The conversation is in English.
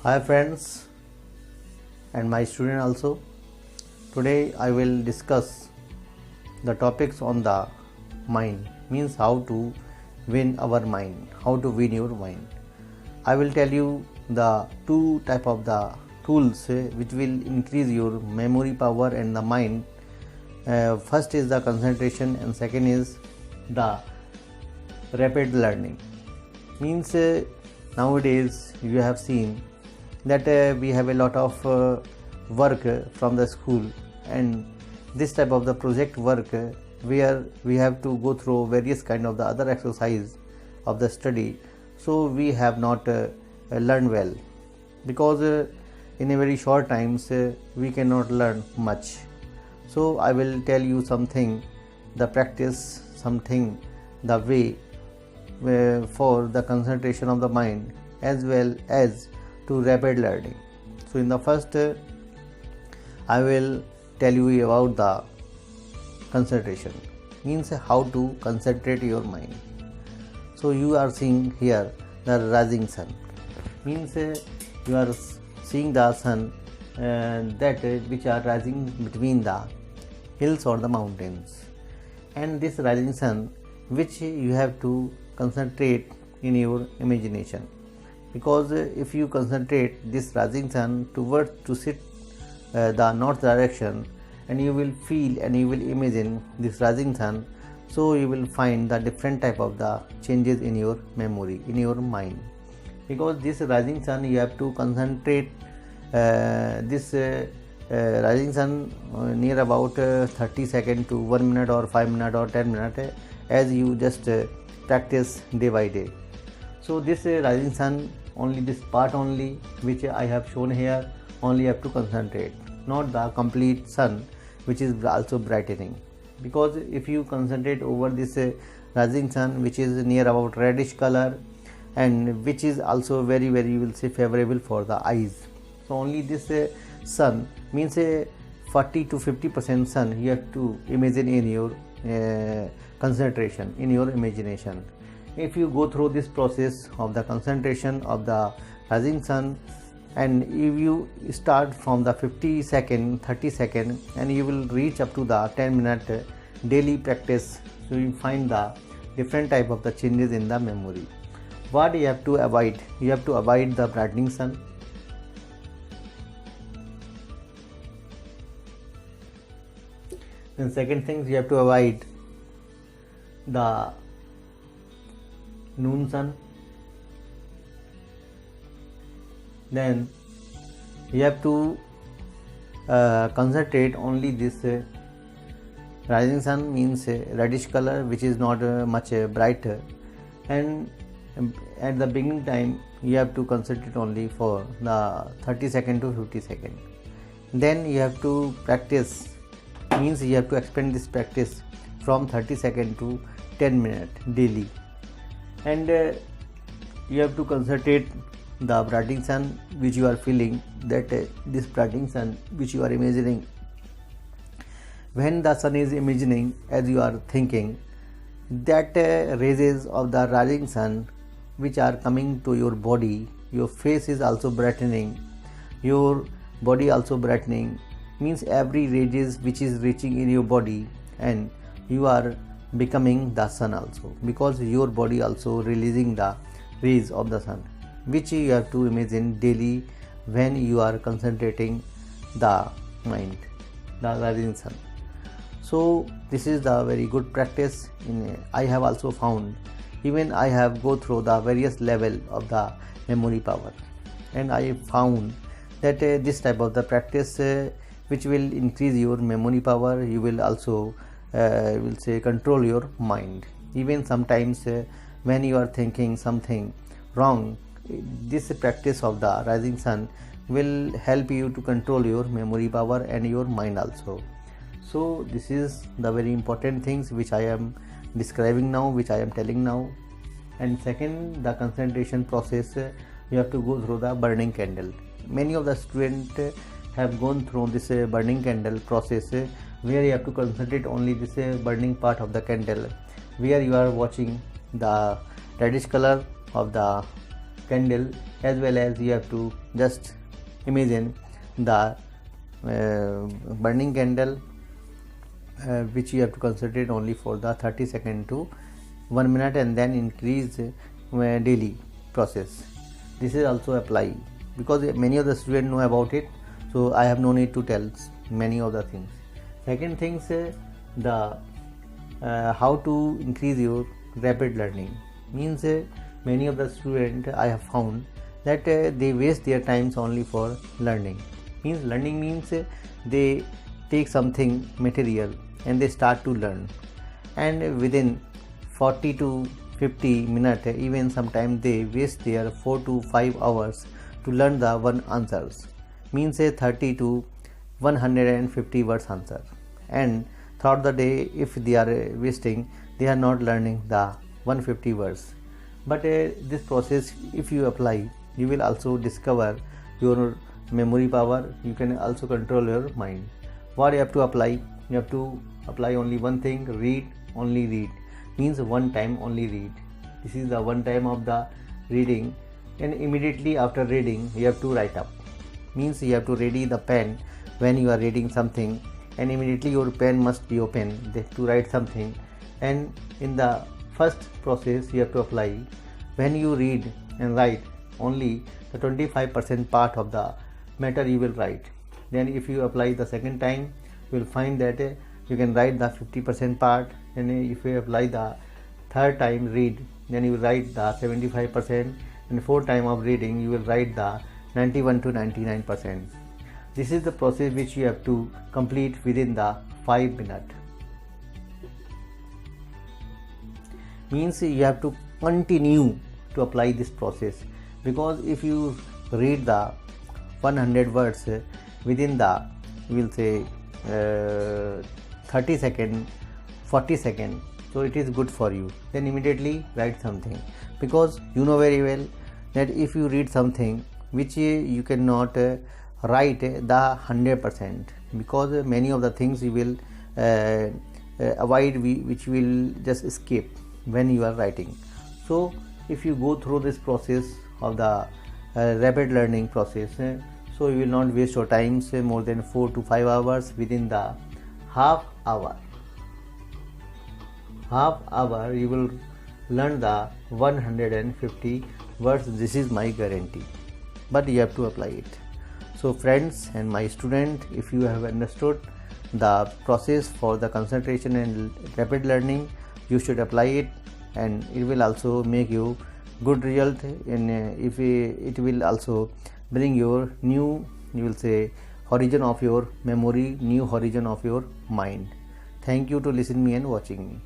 Hi friends and my student also. Today I will discuss the topics on the mind, means how to win our mind, how to win your mind. I will tell you the two type of the tools which will increase your memory power and the mind. First is the concentration and second is the rapid learning. Means nowadays you have seen that we have a lot of work from the school, and this type of the project work where we have to go through various kind of the other exercise of the study, so we have not learned well, because in a very short times we cannot learn much. So I will tell you something, the practice, something, the way for the concentration of the mind as well as to rapid learning. So in the first I will tell you about the concentration, means how to concentrate your mind. So you are seeing here the rising sun, means you are seeing the sun that which are rising between the hills or the mountains, and this rising sun which you have to concentrate in your imagination, because if you concentrate this rising sun towards to sit the north direction, and you will feel and you will imagine this rising sun, so you will find the different type of the changes in your memory, in your mind. Because this rising sun you have to concentrate this rising sun near about 30 seconds to 1 minute or 5 minutes or 10 minutes, as you just practice day by day. So this rising sun, only this part only which I have shown here, only have to concentrate, not the complete sun which is also brightening. Because if you concentrate over this rising sun which is near about reddish color, and which is also very you will say favorable for the eyes, so only this sun, means 40 to 50% sun you have to imagine in your concentration, in your imagination. If you go through this process of the concentration of the rising sun, and if you start from the 50 second, 30 second, and you will reach up to the 10 minute daily practice, so you find the different type of the changes in the memory. What you have to avoid? You have to avoid the brightening sun. Then second things, you have to avoid the noon sun. Then you have to concentrate only this rising sun, means reddish color which is not much brighter, and at the beginning time you have to concentrate only for the 30 second to 50 second. Then you have to practice, means you have to expand this practice from 30 second to 10 minutes daily, and you have to concentrate the brightening sun which you are feeling, that this brightening sun which you are imagining, when the sun is imagining, as you are thinking, that rays of the rising sun which are coming to your body, your face is also brightening, your body also brightening, means every rays which is reaching in your body, and you are becoming the sun also, because your body also releasing the rays of the sun, which you have to imagine daily when you are concentrating the mind, the rising sun. So this is the very good practice. I have also found, even I have go through the various level of the memory power, and I found that this type of the practice which will increase your memory power, you will also will say control your mind. Even sometimes when you are thinking something wrong, this practice of the rising sun will help you to control your memory power and your mind also. So this is the very important things which I am describing now, which I am telling now. And second, the concentration process, you have to go through the burning candle. Many of the students have gone through this burning candle process, where you have to concentrate only this burning part of the candle, where you are watching the reddish color of the candle, as well as you have to just imagine the burning candle, which you have to concentrate only for the 30 seconds to 1 minute, and then increase daily process. This is also apply because many of the students know about it, so I have no need to tell many of the things. Second things, the how to increase your rapid learning means many of the students I have found that they waste their times only for learning. Learning means they take something material and they start to learn, and within 40 to 50 minutes, even sometimes they waste their 4 to 5 hours to learn the one answers, 30 to 150 words answer, and throughout the day if they are wasting, they are not learning the 150 words. But this process, if you apply, you will also discover your memory power. You can also control your mind. What you have to apply? You have to apply only one thing: read, only read. One time only read. This is the one time of the reading, and immediately after reading you have to write up. You have to ready the pen when you are reading something, and immediately your pen must be open to write something. And in the first process you have to apply, when you read and write, only the 25% part of the matter you will write. Then if you apply the second time, you will find that you can write the 50% part, and if you apply the third time read, then you will write the 75%, and fourth time of reading you will write the 91 to 99%. This is the process which you have to complete within the 5 minutes. You have to continue to apply this process, because if you read the 100 words within the, we will say 30 seconds, 40 seconds, so it is good for you. Then immediately write something, because you know very well that if you read something which you cannot write the 100%, because many of the things you will avoid, which will just escape when you are writing. So if you go through this process of the rapid learning process, so you will not waste your time more than 4 to 5 hours. Within the half hour you will learn the 150 words. This is my guarantee, but you have to apply it. So friends and my student, if you have understood the process for the concentration and rapid learning, you should apply it, and it will also make you good result. And if it will also bring your new, you will say, horizon of your memory, new horizon of your mind. Thank you to listen me and watching me.